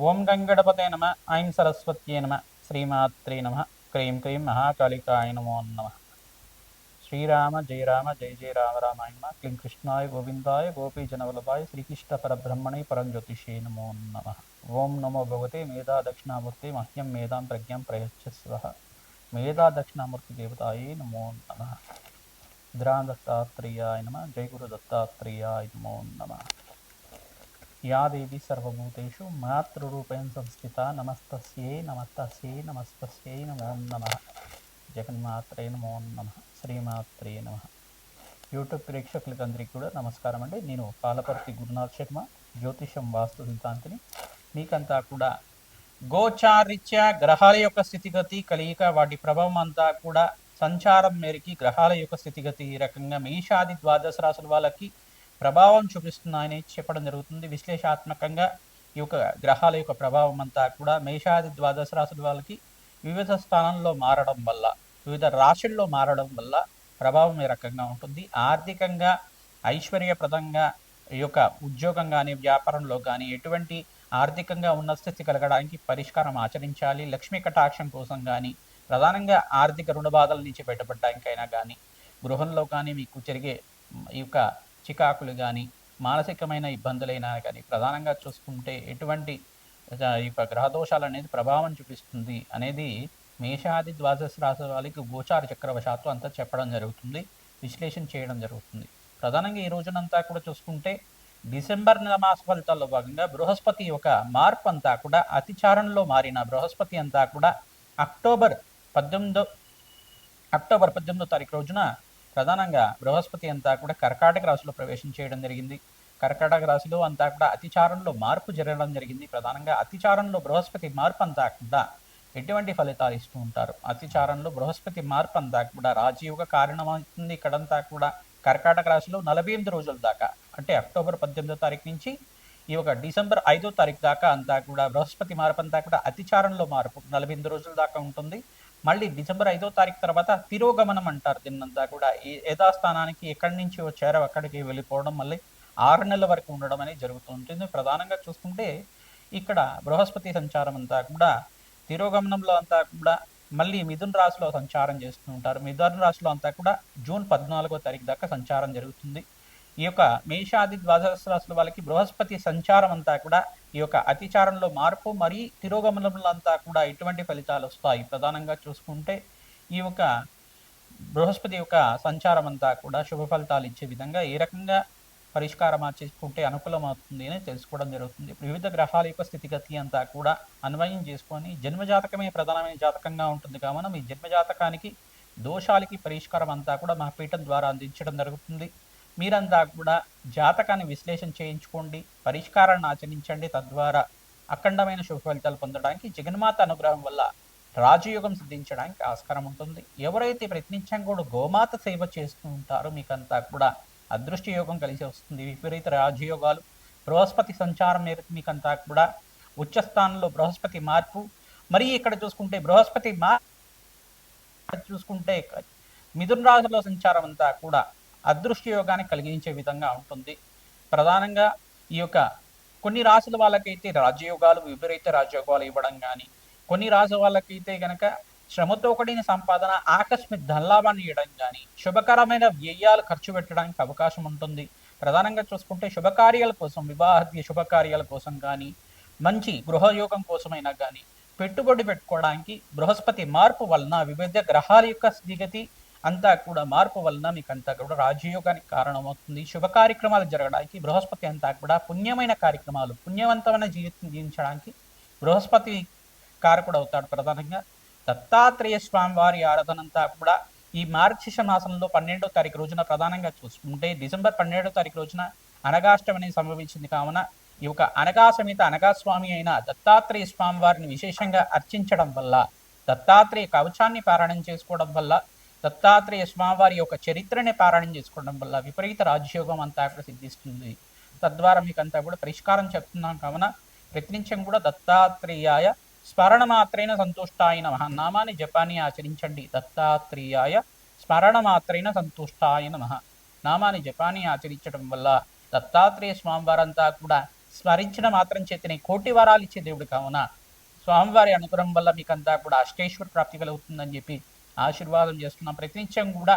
ఓం గంగణపతే నమ. ఐం సరస్వత్యే నమ. శ్రీమాత్రే నమ. క్రీం క్రీం మహాకాళికాయ నమో నమ. శ్రీరామ జయ రామ జయ జయ రామ రామాయ నమ. క్లీం కృష్ణాయ గోవిందాయ గోపీజనవల్లభాయ శ్రీకృష్ణ పరబ్రహ్మణే పరంజ్యోతిషే నమో నమ. ఓం నమో భగవతే మేధా దక్షిణామూర్తి మహ్యం మేధాం ప్రజ్ఞం ప్రయచ్చస్వ. మేధా దక్షిణామూర్తి దేవతాయే నమో నమ. దత్తాత్రేయాయ నమ. జయ గురు దత్తాత్రేయాయ నమో నమ. या देवी सर्वभूतेषु मातृरूपेण संस्थिता नमस्तस्यै नमस्तस्यै नमस्तस्यै नमो नमः. జగన్మాత్రే నమో నమః. శ్రీమాత్రే నమః. యూట్యూబ్ ప్రేక్షకులకందరికీ కూడా నమస్కారం అండి. నేను పాలపర్తి గురునాథ్ శర్మ, జ్యోతిషం వాస్తు సిద్ధాంతిని. మీకంతా కూడా గోచారిత్య గ్రహాల యొక్క స్థితిగతి కలియిక వాటి ప్రభావం అంతా కూడా సంచారం మేరకి గ్రహాల యొక్క స్థితిగతి ఈ రకంగా మేషాది ద్వాదశ రాశుల వాళ్ళకి ప్రభావం చూపిస్తున్నాయని చెప్పడం జరుగుతుంది. విశ్లేషాత్మకంగా ఈ యొక్క గ్రహాల యొక్క ప్రభావం అంతా కూడా మేషాది ద్వాదశ రాశుల వాళ్ళకి వివిధ స్థానంలో మారడం వల్ల, వివిధ రాశుల్లో మారడం వల్ల ప్రభావం ఈ రకంగా ఉంటుంది. ఆర్థికంగా ఐశ్వర్యప్రదంగా ఈ యొక్క ఉద్యోగం కానీ వ్యాపారంలో కానీ ఎటువంటి ఆర్థికంగా ఉన్న స్థితి కలగడానికి పరిష్కారం ఆచరించాలి. లక్ష్మీ కటాక్షం కోసం కానీ, ప్రధానంగా ఆర్థిక రుణ బాధల నుంచి బయటపడడానికైనా కానీ, గృహంలో కానీ మీకు జరిగే ఈ యొక్క చికాకులు కానీ, మానసికమైన ఇబ్బందులైనా కానీ ప్రధానంగా చూసుకుంటే ఎటువంటి ఈ యొక్క గ్రహదోషాలు అనేది ప్రభావం చూపిస్తుంది అనేది మేషాది ద్వాదశ రాశి వాళ్ళకి గోచార చక్రవశాత్తు అంతా చెప్పడం జరుగుతుంది, విశ్లేషణ చేయడం జరుగుతుంది. ప్రధానంగా ఈ రోజునంతా కూడా చూసుకుంటే డిసెంబర్ నెల మాస ఫలితాల్లో భాగంగా బృహస్పతి యొక్క మార్పు అంతా కూడా అతిచారంలో మారిన బృహస్పతి అంతా కూడా అక్టోబర్ 18వ తారీఖు రోజున ప్రధానంగా బృహస్పతి అంతా కూడా కర్కాటక రాశిలో ప్రవేశం చేయడం జరిగింది. కర్కాటక రాశిలో అంతా కూడా అతిచారంలో మార్పు జరగడం జరిగింది. ప్రధానంగా అతిచారంలో బృహస్పతి మార్పు అంతా కూడా ఎటువంటి ఫలితాలు ఇస్తూ ఉంటారు. అతిచారంలో బృహస్పతి మార్పు అంతా కూడా రాజయోగ కారణమవుతుంది. ఇక్కడంతా కూడా కర్కాటక రాశిలో 48 రోజుల దాకా, అంటే అక్టోబర్ 18వ తారీఖు నుంచి ఈ యొక్క డిసెంబర్ 5వ తారీఖు దాకా అంతా కూడా బృహస్పతి మార్పు అంతా కూడా అతిచారంలో మార్పు 48 రోజుల దాకా ఉంటుంది. మళ్ళీ డిసెంబర్ 5వ తారీఖు తర్వాత తిరోగమనం అంటారు దీన్నంతా కూడా. ఈ యథాస్థానానికి ఎక్కడి నుంచి వచ్చారో అక్కడికి వెళ్ళిపోవడం, మళ్ళీ 6 నెలల వరకు ఉండడం అనేది జరుగుతూ ఉంటుంది. ప్రధానంగా చూసుకుంటే ఇక్కడ బృహస్పతి సంచారం అంతా కూడా తిరోగమనంలో అంతా కూడా మళ్ళీ మిథున రాశిలో సంచారం చేస్తూ ఉంటారు. మిథున రాశిలో అంతా కూడా జూన్ 14వ తారీఖు దాకా సంచారం జరుగుతుంది. ఈ యొక్క మేషాది ద్వాదశ రాశుల వాళ్ళకి బృహస్పతి సంచారం అంతా కూడా ఈ యొక్క అతిచారంలో మార్పు మరియు తిరోగమనంలో అంతా కూడా ఎటువంటి ఫలితాలు వస్తాయి. ప్రధానంగా చూసుకుంటే ఈ యొక్క బృహస్పతి యొక్క సంచారం అంతా కూడా శుభ ఫలితాలు ఇచ్చే విధంగా ఏ రకంగా పరిష్కారం చేసుకుంటే అనుకూలం అవుతుంది అని తెలుసుకోవడం జరుగుతుంది. వివిధ గ్రహాల యొక్క స్థితిగతి అంతా కూడా అన్వయం చేసుకొని జన్మజాతకమే ప్రధానమైన జాతకంగా ఉంటుంది కావున మీ జన్మజాతకానికి దోషాలకి పరిష్కారం అంతా కూడా మా పీఠం ద్వారా అందించడం జరుగుతుంది. మీరంతా కూడా జాతకాన్ని విశ్లేషణ చేయించుకోండి, పరిష్కారాన్ని ఆచరించండి. తద్వారా అఖండమైన శుభ ఫలితాలు పొందడానికి జగన్మాత అనుగ్రహం వల్ల రాజయోగం సిద్ధించడానికి ఆస్కారం ఉంటుంది. ఎవరైతే ప్రయత్నించం కూడా గోమాత సేవ చేస్తూ ఉంటారో మీకంతా కూడా అదృష్ట యోగం కలిసి వస్తుంది. విపరీత రాజయోగాలు, బృహస్పతి సంచారం మేరకు మీకంతా కూడా ఉచ్చస్థానంలో బృహస్పతి మార్పు, మరి ఇక్కడ చూసుకుంటే బృహస్పతి చూసుకుంటే మిథున రాశిలో సంచారం అంతా కూడా అదృష్ట యోగాన్ని కలిగించే విధంగా ఉంటుంది. ప్రధానంగా ఈ యొక్క కొన్ని రాశుల వాళ్ళకైతే రాజయోగాలు, విపరీత రాజయోగాలు ఇవ్వడం కానీ, కొన్ని రాశుల వాళ్ళకైతే కనుక శ్రమతో కూడిన సంపాదన, ఆకస్మిక ధనలాభాన్ని ఇవ్వడం కానీ, శుభకరమైన వ్యయాలు ఖర్చు పెట్టడానికి అవకాశం ఉంటుంది. ప్రధానంగా చూసుకుంటే శుభకార్యాల కోసం, వివాహ శుభకార్యాల కోసం కానీ, మంచి గృహయోగం కోసమైనా కానీ పెట్టుబడి పెట్టుకోవడానికి బృహస్పతి మార్పు వలన, వివిధ గ్రహాల యొక్క స్థితిగతి అంతా కూడా మార్పు వలన మీకు అంతా కూడా రాజయోగానికి కారణమవుతుంది. శుభ కార్యక్రమాలు జరగడానికి బృహస్పతి అంతా కూడా పుణ్యమైన కార్యక్రమాలు, పుణ్యవంతమైన జీవితం జీవించడానికి బృహస్పతి కారకుడు అవుతాడు. ప్రధానంగా దత్తాత్రేయ స్వామి వారి ఆరాధన అంతా కూడా ఈ మార్గశిర్ష మాసంలో 12వ తారీఖు రోజున ప్రధానంగా చూసుకుంటే డిసెంబర్ 12వ తారీఖు రోజున అనగాష్టమి సంభవించింది కావున ఈ యొక్క అనగా సమేత అనగాస్వామి అయిన దత్తాత్రేయ స్వామి వారిని విశేషంగా అర్చించడం వల్ల, దత్తాత్రేయ కవచాన్ని పారాయణం చేసుకోవడం వల్ల, దత్తాత్రేయ స్వామివారి యొక్క చరిత్రని పారాయణం చేసుకోవడం వల్ల విపరీత రాజయోగం అంతా కూడా సిద్ధిస్తుంది. తద్వారా మీకు అంతా కూడా పరిష్కారం చెప్తున్నాం కావున ప్రతినిత్యం కూడా దత్తాత్రేయాయ స్మరణ మాత్రైన సంతుష్టాయ నమః నామాన్ని జపాన్ని ఆచరించండి. దత్తాత్రేయాయ స్మరణ మాత్రైన సంతుష్టాయ నమః నామాన్ని జపాన్ని ఆచరించడం వల్ల దత్తాత్రేయ స్వామివారంతా కూడా స్మరించిన మాత్రం చేతనే కోటి వరాలు ఇచ్చే దేవుడు కావున స్వామివారి అనుగ్రహం వల్ల మీకంతా కూడా అష్టేశ్వర ప్రాప్తి కలుగుతుందని చెప్పి ఆశీర్వాదం చేస్తున్నాం. ప్రతినిత్యం కూడా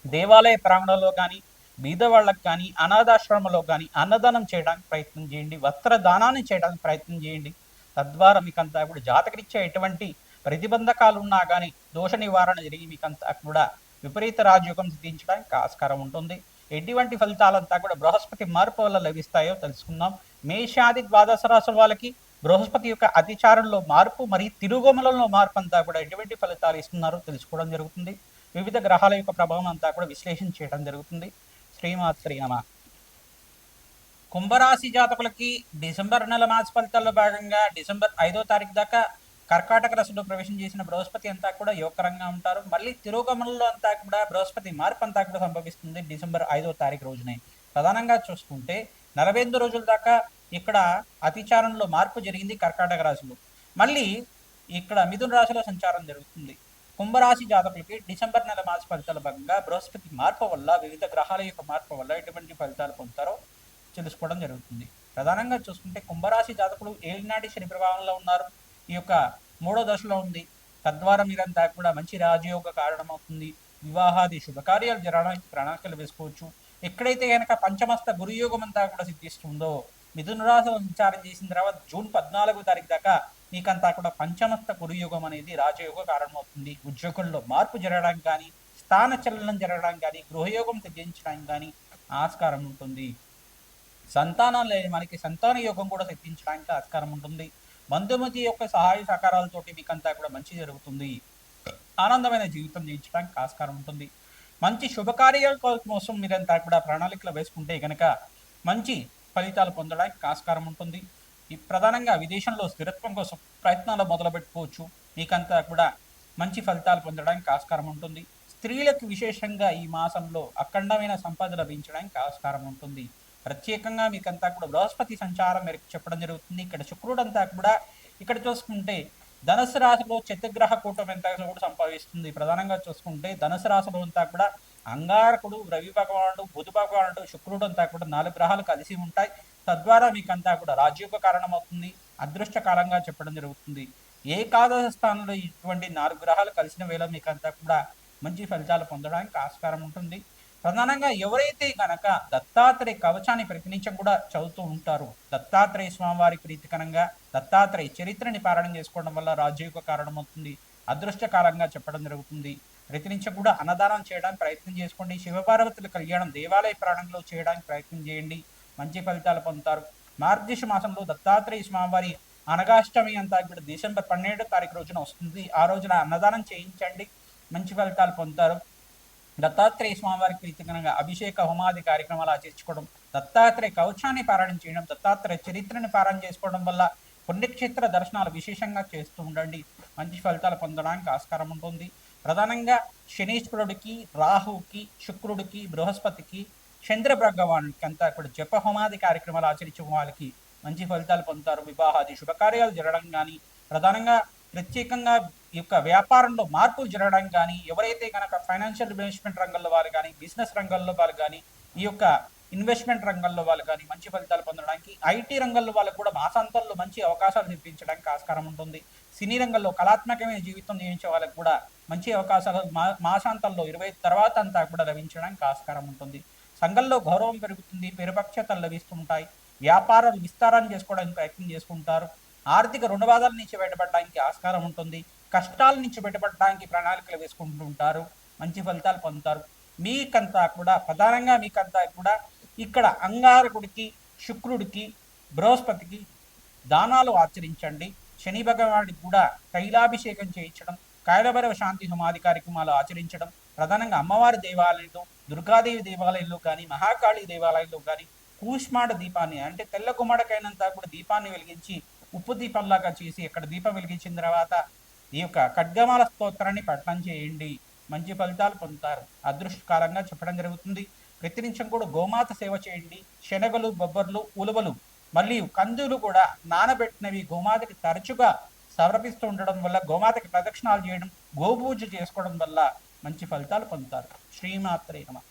దేవాలయ ప్రాంగణంలో కానీ బీద వాళ్ళకి కానీ అనాథాశ్రమంలో కానీ అన్నదానం చేయడానికి ప్రయత్నం చేయండి, వస్త్రదానాన్ని చేయడానికి ప్రయత్నం చేయండి. తద్వారా మీకంతా కూడా జాతకరీత్యా ఎటువంటి ప్రతిబంధకాలు ఉన్నా కానీ దోష నివారణ జరిగి మీకంతా కూడా విపరీత రాజయోగం సిద్ధించడానికి ఆస్కారం ఉంటుంది. ఎటువంటి ఫలితాలంతా కూడా బృహస్పతి మార్పు వల్ల లభిస్తాయో తెలుసుకుందాం. మేషాది ద్వాదశ రాశుల వాళ్ళకి బృహస్పతి యొక్క అతిచారంలో మార్పు మరియు తిరుగుమలలో మార్పు అంతా కూడా ఎటువంటి ఫలితాలు ఇస్తున్నారో తెలుసుకోవడం జరుగుతుంది. వివిధ గ్రహాల యొక్క ప్రభావం అంతా కూడా విశ్లేషణ చేయడం జరుగుతుంది. శ్రీమాత్రి నమ. కుంభరాశి జాతకులకి డిసెంబర్ నెల మాస ఫలితాల్లో భాగంగా డిసెంబర్ 5వ తారీఖు దాకా కర్కాటక రాశిలో ప్రవేశం చేసిన బృహస్పతి అంతా కూడా యోగకరంగా ఉంటారు. మళ్ళీ తిరోగమనంలో అంతా కూడా బృహస్పతి మార్పు అంతా కూడా సంభవిస్తుంది డిసెంబర్ 5వ తారీఖు రోజునే. ప్రధానంగా చూసుకుంటే 48 రోజుల దాకా ఇక్కడ అతిచారంలో మార్పు జరిగింది కర్కాటక రాశిలో. మళ్ళీ ఇక్కడ మిథున రాశిలో సంచారం జరుగుతుంది. కుంభరాశి జాతకులకి డిసెంబర్ నెల మాస ఫలితాల భాగంగా బృహస్పతి మార్పు వల్ల వివిధ గ్రహాల యొక్క మార్పు వల్ల ఎటువంటి ఫలితాలు పొందుతారో తెలుసుకోవడం జరుగుతుంది. ప్రధానంగా చూసుకుంటే కుంభరాశి జాతకులు ఏలినాటి శని ప్రభావంలో ఉన్నారు. ఈ యొక్క 3వ దశలో ఉంది. తద్వారా మీరంతా కూడా మంచి రాజయోగ కారణమవుతుంది. వివాహాది శుభకార్యాలు జరగడానికి ప్రణాళికలు వేసుకోవచ్చు. ఎక్కడైతే కనుక పంచమస్త గురుయోగం అంతా కూడా సిద్ధిస్తుందో మిథున రాశిలో సంచారం చేసిన తర్వాత జూన్ 14వ తారీఖు దాకా మీకంతా కూడా పంచమస్త గురుయోగం అనేది రాజయోగ కారణమవుతుంది. ఉద్యోగంలో మార్పు జరగడానికి కానీ, స్థాన చలనం జరగడానికి కానీ, గృహయోగం సిద్ధించడానికి కానీ ఆస్కారం ఉంటుంది. సంతానం లేని మనకి సంతాన యోగం కూడా సిద్ధించడానికి ఆస్కారం ఉంటుంది. బంధుమతి యొక్క సహాయ సహకారాలతోటి మీకంతా కూడా మంచి జరుగుతుంది. ఆనందమైన జీవితం జీవించడానికి ఆస్కారం ఉంటుంది. మంచి శుభకార్యాల కోసం మీరంతా కూడా ప్రణాళికలు వేసుకుంటే కనుక మంచి ఫలితాలు పొందడానికి ఆస్కారం ఉంటుంది. ఈ ప్రధానంగా విదేశంలో స్థిరత్వం కోసం ప్రయత్నాలు మొదలుపెట్టుకోవచ్చు. మీకంతా కూడా మంచి ఫలితాలు పొందడానికి ఆస్కారం ఉంటుంది. స్త్రీలకు విశేషంగా ఈ మాసంలో అఖండమైన సంపద లభించడానికి ఆస్కారం ఉంటుంది. ప్రత్యేకంగా మీకంతా కూడా బృహస్పతి సంచారం మేరకు చెప్పడం జరుగుతుంది. ఇక్కడ శుక్రుడు అంతా కూడా ఇక్కడ చూసుకుంటే ధనుసు రాశిలో చతుర్గ్రహ కూటమి అంతా కూడా సంభవిస్తుంది. ప్రధానంగా చూసుకుంటే ధనుసు రాశిలో అంతా కూడా అంగారకుడు, రవి భగవానుడు, బుధ భగవానుడు, శుక్రుడు అంతా కూడా 4 గ్రహాలు కలిసి ఉంటాయి. తద్వారా మీకంతా కూడా రాజయోగ కారణమవుతుంది. అదృష్ట కాలంగా చెప్పడం జరుగుతుంది. ఏకాదశ స్థానంలో ఇటువంటి 4 గ్రహాలు కలిసిన వేళ మీకంతా కూడా మంచి ఫలితాలు పొందడానికి ఆస్కారం ఉంటుంది. ప్రధానంగా ఎవరైతే కనుక దత్తాత్రేయ కవచాన్ని ప్రతినిత్యం కూడా చదువుతూ ఉంటారు, దత్తాత్రేయ స్వామివారి ప్రీతికరంగా దత్తాత్రేయ చరిత్రని పారాయణం చేసుకోవడం వల్ల రాజయోగ కారణమవుతుంది. అదృష్టకాలంగా చెప్పడం జరుగుతుంది. ప్రతినిత్యం కూడా అన్నదానం చేయడానికి ప్రయత్నం చేసుకోండి. శివపార్వతుల కళ్యాణం దేవాలయ ప్రాణంలో చేయడానికి ప్రయత్నం చేయండి. మంచి ఫలితాలు పొందుతారు. మార్గశిర మాసంలో దత్తాత్రేయ స్వామివారి అనగాష్టమి అంతా కూడా డిసెంబర్ 12వ తారీఖు రోజున వస్తుంది. ఆ రోజున అన్నదానం చేయించండి, మంచి ఫలితాలు పొందుతారు. దత్తాత్రేయ స్వామివారికి ప్రీతికరంగా అభిషేక హోమాది కార్యక్రమాలు ఆచరించుకోవడం, దత్తాత్రేయ కవచాన్ని పారాయణం చేయడం, దత్తాత్రేయ చరిత్రని పారాయణ చేసుకోవడం వల్ల పుణ్యక్షేత్ర దర్శనాలు విశేషంగా చేస్తూ ఉండండి. మంచి ఫలితాలు పొందడానికి ఆస్కారం ఉంటుంది. ప్రధానంగా శనీశ్వరుడికి, రాహుకి, శుక్రుడికి, బృహస్పతికి, చంద్ర భగవానికి అంతా కూడా జప హోమాది కార్యక్రమాలు ఆచరించే వాళ్ళకి మంచి ఫలితాలు పొందుతారు. వివాహాది శుభకార్యాలు జరగడం కానీ, ప్రధానంగా ప్రత్యేకంగా ఈ యొక్క వ్యాపారంలో మార్పులు జరగడానికి కానీ, ఎవరైతే కనుక ఫైనాన్షియల్ ఇన్వెస్ట్మెంట్ రంగంలో వాళ్ళు కానీ, బిజినెస్ రంగంలో వాళ్ళు కానీ, ఈ యొక్క ఇన్వెస్ట్మెంట్ రంగంలో వాళ్ళు కానీ మంచి ఫలితాలు పొందడానికి, ఐటీ రంగంలో వాళ్ళకు కూడా మాసాంతంలో మంచి అవకాశాలు తెప్పించడానికి ఆస్కారం ఉంటుంది. సినీ రంగంలో కళాత్మకమైన జీవితం జీవించే వాళ్ళకు కూడా మంచి అవకాశాలు మాసాంతంలో 20 తర్వాత అంతా కూడా లభించడానికి ఆస్కారం ఉంటుంది. సంఘంలో గౌరవం పెరుగుతుంది, పెరుపక్షతలు లభిస్తుంటాయి. వ్యాపారాలు విస్తారం చేసుకోవడానికి ప్రయత్నం చేసుకుంటారు. ఆర్థిక రుణబాధల నుంచి బయటపడడానికి ఆస్కారం ఉంటుంది. కష్టాల నుంచి బయటపడడానికి ప్రణాళికలు వేసుకుంటూ ఉంటారు. మంచి ఫలితాలు పొందుతారు. మీకంతా కూడా ప్రధానంగా మీకంతా కూడా ఇక్కడ అంగారకుడికి, శుక్రుడికి, బృహస్పతికి దానాలు ఆచరించండి. శని భగవానుడికి కూడా తైలాభిషేకం చేయించడం, కాయలభైరవ శాంతి హోమాది కార్యక్రమాలు ఆచరించడం, ప్రధానంగా అమ్మవారి దేవాలయంలో, దుర్గాదేవి దేవాలయంలో కానీ, మహాకాళి దేవాలయంలో కానీ కూష్మాడ దీపాన్ని అంటే తెల్ల గుమ్మడికైనంతా కూడా దీపాన్ని వెలిగించి ఉప్పు దీపంలాగా చేసి అక్కడ దీపం వెలిగించిన తర్వాత ఈ యొక్క ఖడ్గమాల స్తోత్రాన్ని పఠనం చేయండి. మంచి ఫలితాలు పొందుతారు. అదృష్టకాలంగా చెప్పడం జరుగుతుంది. ప్రతినిత్యం కూడా గోమాత సేవ చేయండి. శనగలు, బొబ్బర్లు, ఉలువలు మరియు కందులు కూడా నానబెట్టినవి గోమాతకి తరచుగా సమర్పిస్తూ ఉండడం వల్ల, గోమాతకి ప్రదక్షిణాలు చేయడం, గోపూజ చేసుకోవడం వల్ల మంచి ఫలితాలు పొందుతారు. శ్రీమాత్రే నమః.